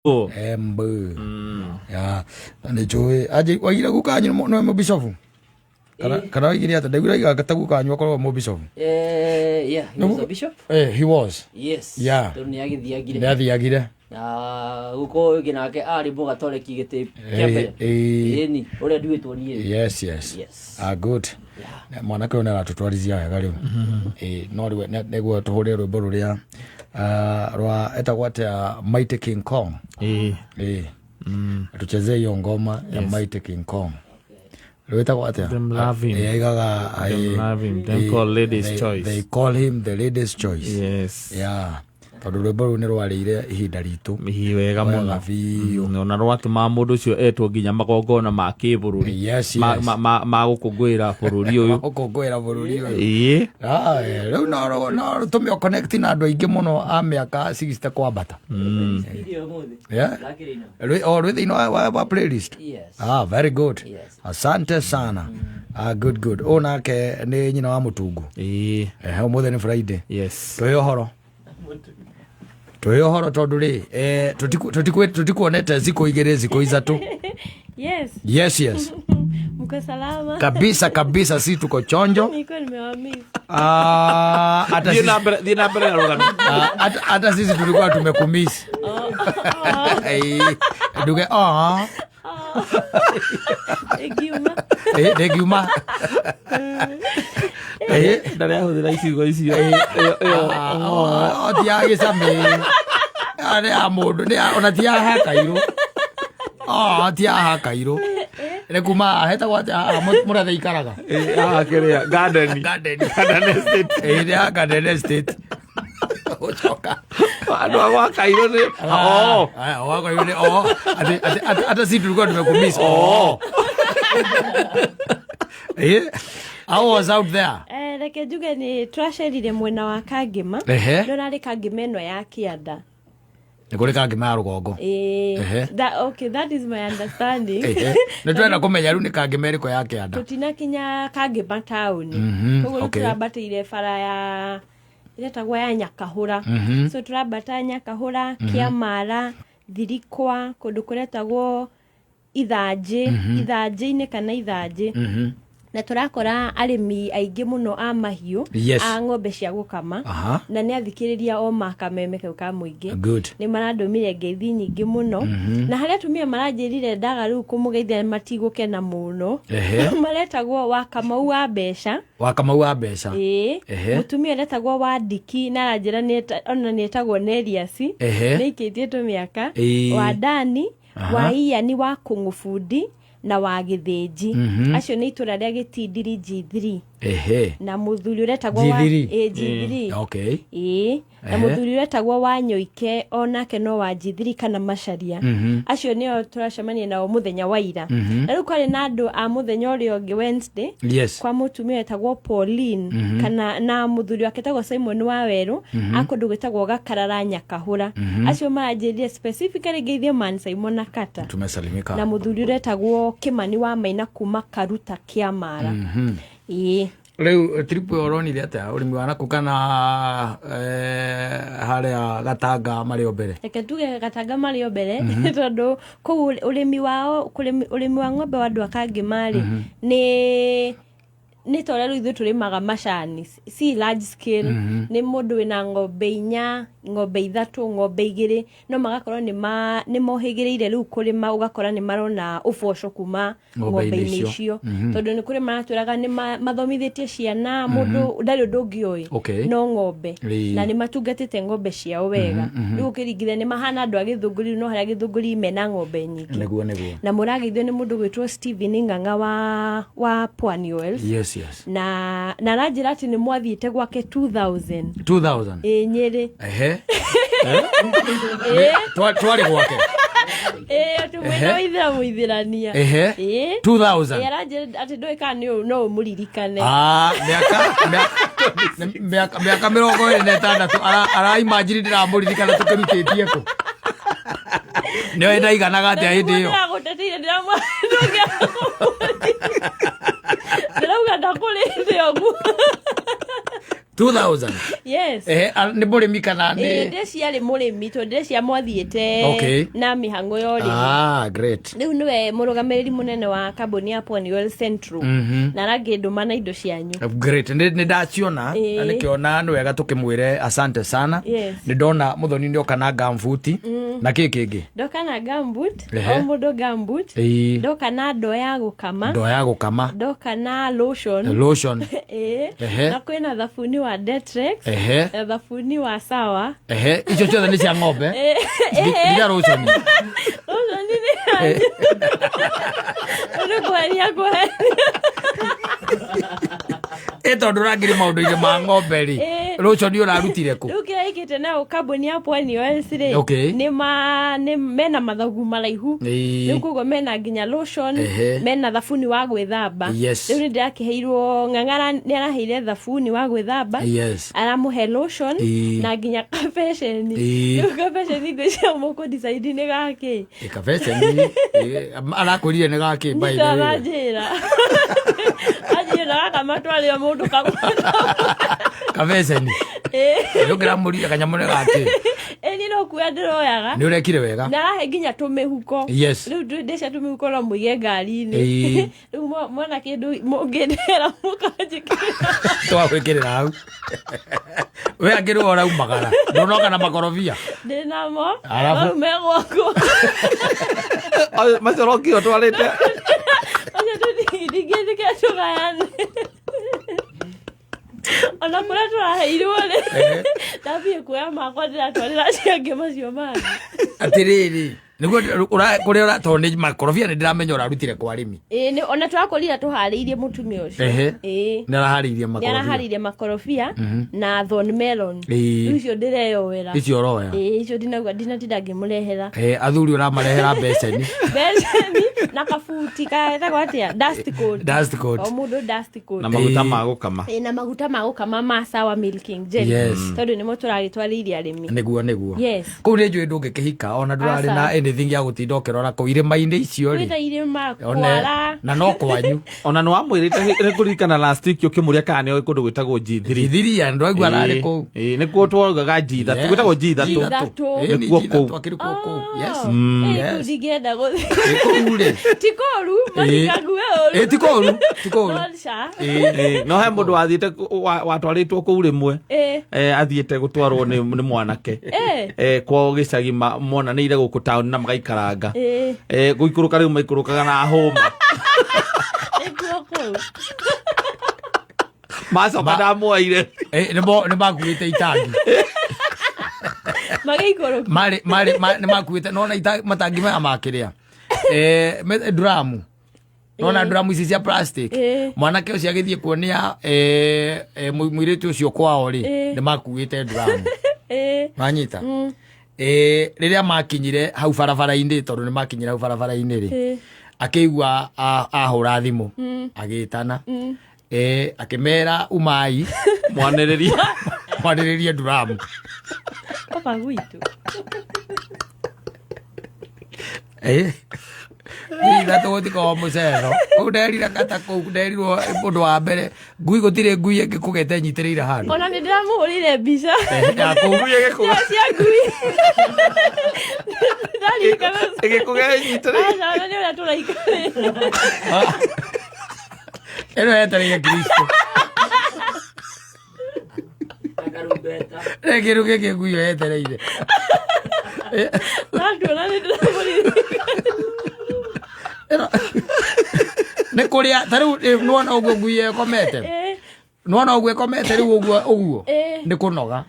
Embu. Ya. Nĩ njũĩ. Aje wagira gukanyu no mũbicobu. Kana wagira ata ndagura igakata gukanyu akorwo mũbicobu. Yeah, he was a bishop. He was. Yes. Yeah. Tondũ nĩ agithiagire. Nĩ athiagire. Guko ũngĩ nake arĩ mũgatoreki gĩtĩ kĩa mbere. Ĩni ũrĩa nduĩtwo niĩ. Yes. Good. Mwanake ũyũ nĩ aratũtwarithia wega rĩu. No rĩu nĩguo tũhũre rwĩmbo rũrĩa rwa etagwo atĩa Mighty King Kong. Tuchezee hiyo ngoma ya Mighty King Kong. Etagwo atĩa? Them love him. Them love him. Them call ladies' choice. They call him the ladies' choice. Yes. Yeah. Tondũ rwĩmbo rũu nĩ rwarĩire ihinda ritũ. Mihi wega mũno. Na rwatũma mũndũ ũcio etwo nginya magongona ma kĩbũrũri. Yes. Ma gũkũngũĩra bũrũri ũyũ. Gũkũngũĩra bũrũri ũyũ. Rĩu no tũmĩo connect na andũ aingĩ mũno a mĩaka 60 kwambata. Rwĩ thĩinĩ wa playlist. Very good. Asante sana. Good. Ũyũ nake nĩ nyina wa mũtungu. Ũmũthĩ nĩ Friday. Yes. Tũĩ ũhoro tondũ rĩ tutikuonete ziko igĩrĩ ziko ithatũ. Yes. Mko salama? Kabisa si tuko chonjo. Niko nimewamiss. Dina mbele na rogano. Hata sisi tulikuwa tumekumiss. Duge Degiuma. Ndari ahũthĩra icigo icio. Tiage same. Are amundu ni ona tiaha kairo. Tiaha kairo. Nĩ kuma ahetagwo atĩa mũrathe ikaraga. Kĩrĩa Garden Estate. Garden Estate. Uchoka. Andũ a gwa Kairũ nĩ Kairũ nĩ hata si tulikuwa tumekumiss. I was out there. Reke njuge nĩ twacerire mwena wa Kangĩma. No narĩ Kangĩma ĩno ya Kĩanda. Nĩ kũrĩ Kangĩma ya rũgongo. That is my understanding. Nĩ twenda kũmenya rĩu nĩ Kangĩma ĩrĩkũ ya Kĩanda. Tũtinakinya Kangĩma taũni. Koguo tũrambatĩire bara ya iretagwo ya Nyakahũra. So tũrambata Nyakahũra, Kĩamara, Thirikwa, kũndũ kũretagwo Ithanjĩ-inĩ kana Ithanjĩ. Na turakora arĩmi aingĩ mũno a mahiũ a ng'ombe cia gũkama na nĩ athikĩrĩria o makameme kau ka mũingĩ nĩ marandũmire ngeithi nyingĩ mũno na harĩa atumia maranjĩrire ndaga rĩu kũmũgeithia matigũkena mũno maretagwo Wakamau wa mbeca mũtumia aretagwo Wandiki na aranjĩra ona nĩ etagwo Nerias nĩ ikĩtie tũmĩaka Wandani Waiyani wa Kũng'ũbundi na wa Gĩthĩnji acio nĩ itũra rĩa Gĩtindiri G3 na mũthuri ũretagwo wa G3 na mũthuri ũretagwo wa Nyoike onake no wa G3 kana Macharia acio nĩo tũracemania nao mũthenya wa ira na rĩu kwarĩ na andũ a mũthenya ũrĩa ũngĩ Wednesday kwa mũtumia wetagwo Pauline kana na mũthuri wake etagwo Simon wa Werũ akũndũ gwĩtagwo Gakarara Nyakahũra acio maranjĩrire specifically ngeithie man Simon na Kata tumesalimika na mũthuri ũretagwo Kĩmani wa Maina kuma Karuta Kĩamara. Rĩu tripu ũronire atĩa ũrĩmi wa naku kana harĩa Gatanga marĩ o mbere? Reke tuge Gatanga marĩ o mbere tondũ kũu ũrĩmi wa ng'ombe wa andũ a Kangĩma nĩ tore rĩu ithuĩ tũrĩmaga macani si large scale nĩ mũndũ wĩna ng'ombe 4 ng'ombe 3 ng'ombe 2 no magakorwo nĩ mohĩgĩrĩire rĩu kũrĩma ũgakora nĩ marona ũboco kuma ng'ombe-inĩ icio tondũ nĩ kũrĩ maratwĩraga nĩ mathomithĩtie ciana mũndũ ndarĩ ũndũ ũngĩ no ng'ombe na nĩ matungatĩte ng'ombe ciao wega rĩu ũkĩringithania nĩ mahana andũ a Gĩthũngũri no harĩa Gĩthũngũri mena ng'ombe nyingĩ na mũrageithio nĩ mũndũ gwĩtwo Stephen Ng'ang'a wa Pwani Oils na aranjĩra atĩ nĩ mwathiĩte gwake 2000 Nyĩrĩ twarĩ gwake tumwĩna mũithĩrania 2000 aranjĩra atĩ ndũĩ kana no ũmũririkane mĩaka 26 araimagine ndĩramũririkana tũkĩrutĩtie kũ nĩwe ndaiganaga atĩa hĩndĩ ĩyo ndĩrauga ndakũrĩte ũguo 2000 yes nĩ mũrĩmi kana nĩ ndĩciarĩ mũrĩmi tondũ ndĩcia mwathiĩte na mĩhang'o ya ũrĩmi great rĩu nĩwe mũrũgamĩrĩri mũnene wa kambuni ya Pwani Oil Central na arangĩndũma na indo cianyu great nĩ ndaciona na nĩkĩona nĩ wega tũkĩmwĩre asante sana nĩ ndona mũthoni nĩoka na gumboot na kĩngĩ ndoka na gumboot o mũndũ gumboot ndoka na ndoo ya gũkama ndoka na lotion na kwĩna thabuni wa Detrex na thabuni wa Sawa icio ciothe nĩ cia ng'ombe ndiga lotion tondũ ũrangĩrĩ maũndũ-inĩ ma ng'ombe rĩ lotion ũrarutire kũ rĩu kĩrĩa ikĩte nayo kambuni ya Pwani Oil rĩ mena mathagu maraihu rĩu koguo mena nginya lotion mena thabuni wa gwĩthamba rĩu nĩ ndĩrakĩheirwo Ng'ang'ara nĩ araheire thabuni wa gwĩthamba aramũhe lotion na nginya kabeceni rĩu kabeceni ngwĩcia mũkũ decide-inĩ gakĩ kabeceni arakũrire nĩ gakĩ njĩra gaka matwarĩo mũndũ kabeceni rĩu ngĩramũria kanyamũ nĩ gakĩ ĩni no kuoya ndĩroyaga nĩ ũrekire wega na arahe nginya tũmĩhuko rĩu ndĩcia tũmĩhuko no mũige ngari-inĩ rĩu mwana kĩndũ mũngĩndĩra mũkanjĩkĩra twagwĩkĩrĩra hau we angĩrwo ũraumagara ndonoka na makorobia ndĩnamo mau megwakwo macio rokio twarĩte ndingĩthike tũgayane ona kũrĩa tũraheirwo rĩ ndathiĩ kuoya makwa ndĩratwarĩra ciangĩ macio mangĩ atĩrĩrĩ nĩguo kũrĩa ũratondũ nĩ makorobia nĩ ndĩramenya ũrarutire kwa arĩmi ona twakorire tũharĩirie mũtumia ũcio nĩ araharĩirie makorobia na thorn melon rĩu icio ndĩreyoera icio ũroya icio ndinatinda ngĩmũrehera athuri ũramarehera beceni na kabuti kaetagwo atĩa dust coat o mũndũ dust coat na maguta ma gũkama na maguta ma gũkama ma Sawa milking jelly tondũ nĩmo tũragĩtwarĩire arĩmi nĩguo kũu nĩ njũĩ ndũngĩkĩhika ona ndũrarĩ na anything ya gũtinda ũkĩrora kũu irĩma-inĩ icio rĩ na no kwanyu ona nĩ wamwĩrĩte nĩ kũririkana last week ũkĩmũria kana nĩ oĩ kũndũ gwĩtagwo G3 ndwaigua ararĩ kũu nĩkuo twaugaga G3 gwĩtagwo G3 nĩkuo kũu ndingĩenda gũthiĩ kũu rĩ ti kũru matikague ũru ti kũru no he mũndũ wathiĩte watwarĩtwo kũu rĩmwe athiĩte gũtwarwo nĩ mwanake kwao gĩcagi monanĩire gũkũ taũni na magaikaranga gũikũrũka rĩu maikũrũkaga na hũma macoka ndamuoire nĩ makuĩte itangi nĩ makuĩte nona matangi maya makĩrĩa drum nona drum ici cia plastic mwanake ũcio agĩthiĩ kuonia mũirĩtu ũcio kwao rĩ nĩ makuĩte drum wanyita rĩrĩa makinyire hau barabara-inĩ tondũ nĩ makinyire hau barabara-inĩ rĩ akĩigua ahũra thimũ agĩtana akĩmera umai mwanĩrĩrie drum papa gwitũ ithatũ gũtikoa mũcero kũu nderire kata kũu nderirwo mũndũ wa mbere ngui gũtirĩ ngui ĩngĩ kũgete nyitĩrĩire handũ ona nĩ ndĩramũhũrire mbica cia ngui ĩgĩkũgea nyitĩrĩire nĩ ũrĩa tũraikarĩra ĩno yetereire Kristo kĩndũ gĩkĩ ngui ĩyo yetereire natuona nĩ ndĩramũrire nĩ kũrĩa ta rĩu nĩwona ũguo ngui ĩyo ĩkomete nĩwona ũguo ĩkomete rĩu ũguo nĩ kũnoga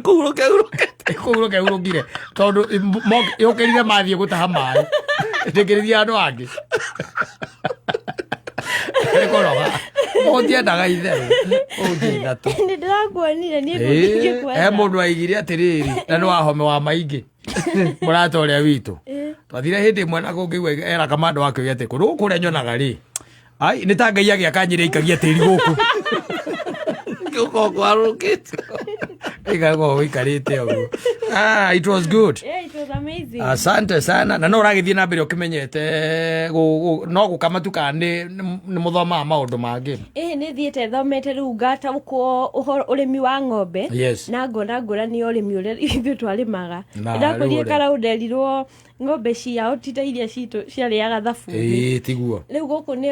kũhurũke hurũkire tondũ yũkĩrire mathiĩ gũtaha maĩ ndĩkĩrĩthia andũ angĩ nĩ kũnoga ũtiendaga itherũ ũthi ithatũ nĩ ndĩrakuonire niĩ ndingĩkwenda mũndũ aigire atĩrĩrĩ na nĩ wahome wa maingĩ mũrata ũrĩa witũ twathire hĩndĩ ĩmwe na kũngĩigua era kamando wakĩoia atĩ kũndũ kũrĩa nyonaga rĩ nĩ ta Ngai agĩaka nyĩrĩ aikagia tĩri gũkũ gũkorwo kwarũrũkĩte Ikago wikarite ogu. It was good. Yeah, it was amazing. Asante sana. Na no uragithie na mbere ukimenyete no gukama tu kandi ni muthoma maundu mangi. Ni thiete thomete riu ngataũkwo urimi wa ng'ombe na ngona ni urimi uria ithuĩ twarimaga. Ndakorire karaunderirwo ng'ombe ciao tita iria citu ciarĩaga thabuni. Tiguo. Riu guku ni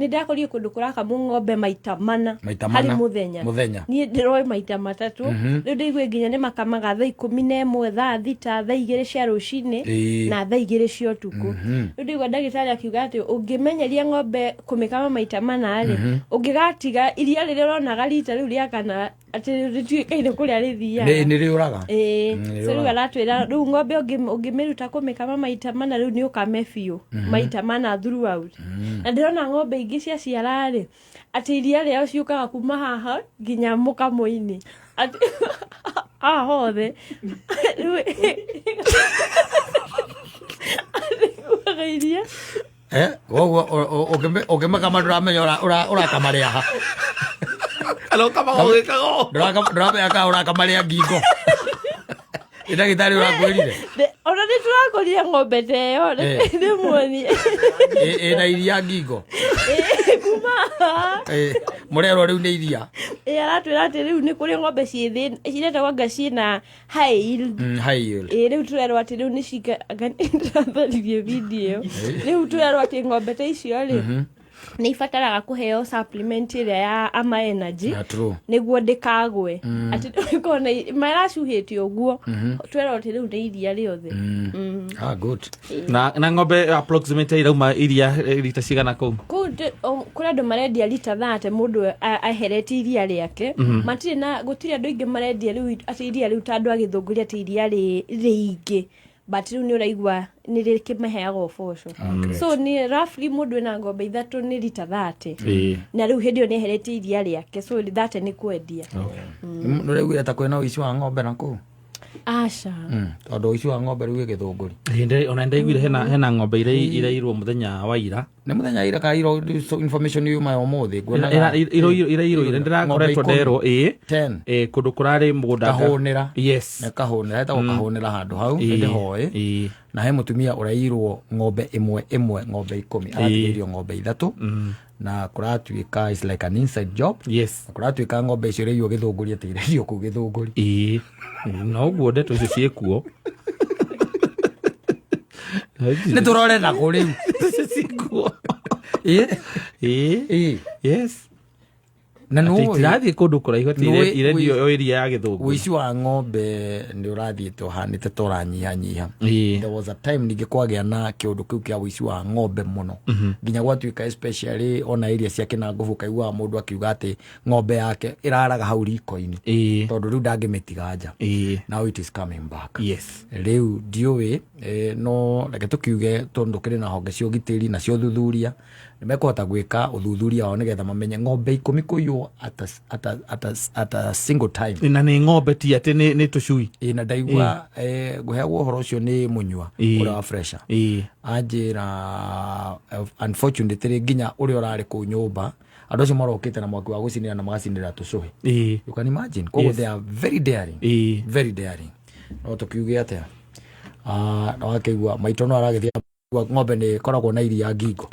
ndakorire kundu kurakamwo ng'ombe maita mana hari muthenya. Ni ndiroe maita matatu. Riu ndigwe nginya ni makamaga thaa 11 thaa 6 thaa 2 cia rucini na thaa 2 cia utuku. Riu ndigwe ndagĩtarĩ akiuga ati ungimenyeria ng'ombe kumikama maita mana ri ungigatiga iria rĩrĩa ũronaga rita riu rĩa kana ati rituĩkaine kũrĩa rĩthiaga ni riuraga. Riu aratwĩra riu ng'ombe ũngĩmĩruta kumikama maita mana riu ni ukame biũ maita mana throughout. Na ndĩrona ng'ombe ingĩ cia ciara ri ati iria rĩao ciũkaga kuma haha nginya mũkamo-inĩ ati hothe iria ukimekama nduramenya urakamaria ha nduramenya urakamaria ngingo ndagĩtarĩ ũrakwĩrire ona nĩ tũrakorire ng'ombe ta ĩyo ndĩmuonie ĩna iria ngingo kuma mũrerwo rĩu nĩ iria aratwĩra atĩ rĩu nĩ kũrĩ ng'ombe ciretagwo anga ciĩna high yield rĩu tũrerwo atĩ rĩu nĩ cikatharirie video rĩu tũrerwo atĩ ng'ombe ta icio rĩ nĩ ibataraga kũheo supplement ĩrĩa ya ama energy nĩguo ndĩkagwe atĩ kona maracuhĩtio ũguo twerwo atĩ rĩu nĩ iria rĩothe. Good. Na ng'ombe approximate irauma iria rita cigana kũu kũrĩ andũ marendia rita 30 mũndũ ahereti iria rĩake matirĩ na gũtirĩ andũ aingĩ marendia rĩu atĩ iria rĩu ta andũ agĩthũngũria atĩ iria rĩingĩ but rĩu nĩ ũraigua nĩ rĩkĩmaheaga ũboco. So ni roughly mũndũ ena ng'ombe 3 ni rita 30 na rĩu hĩndĩ ĩyo nĩ eheretie iria rĩake so 30 nĩ kwendia. Nĩ rĩu ta kwĩna ũici wa ng'ombe na kũu aca tondũ ũici wa ng'ombe rĩu gĩthũngũri ona ndaiguire hena ng'ombe irairwo mũthenya wa ira nĩ mũthenya ira ka iro information yuma ũmũthĩ nguona irairwo ndĩrakoretwo nderwo kũndũ kũrarĩ mũgũnda kahũnĩra kahũnĩra hetagwo kahũnĩra handũ hau ndĩ hoĩ na he mũtumia ũrairwo ng'ombe ĩmwe ng'ombe 10 arathĩrĩrio ng'ombe 3 na kũratuĩka is like an inside job kũratuĩka ng'ombe icio rĩirio gĩthũngũri atĩ irio kũu gĩthũngũri no guo ndeto icio ciĩkuo nĩ tũrore na kũrĩu ciĩkuo yes na no irathiĩ kũndũ kũraihu atĩ irendio iria ya gĩthũngũri. Ũici wa ng'ombe nĩ ũrathiĩte ũhanĩte ta ũranyihanyiha. There was a time ningĩ kwagĩa na kĩũndũ kĩu kĩa ũici wa ng'ombe mũno nginya gwatuĩka especially ona area cia Kĩnangũbu kaiguaga mũndũ akiuga atĩ ng'ombe yake ĩraraga hau riko-inĩ tondũ rĩu ndangĩmĩtiga nja. Now it is coming back. Rĩu ndiũĩ no reke tũkiuge tondũ kĩrĩ na honge cia ũgitĩri na cia ũthuthuria nĩmekũhota gwĩka ũthuthuria wao nĩgetha mamenye ng'ombe 10 kũiywo at a single time. Na nĩ ng'ombe ti atĩ nĩ tũcui. Na ndaigua ngũheagwo ũhoro ũcio nĩ mũnyua ũrĩa wa Fresha anjĩra unfortunately nginya ũrĩa ũrarĩ kũu nyũmba andũ acio marokĩte na mwaki wa gũcinĩra na magacinĩra tũcũhĩ. You can imagine koguo they are very daring no tũkiuge atĩa na wakĩigua maitũ no aragĩthia ng'ombe nĩ koragwo na iria ngingo.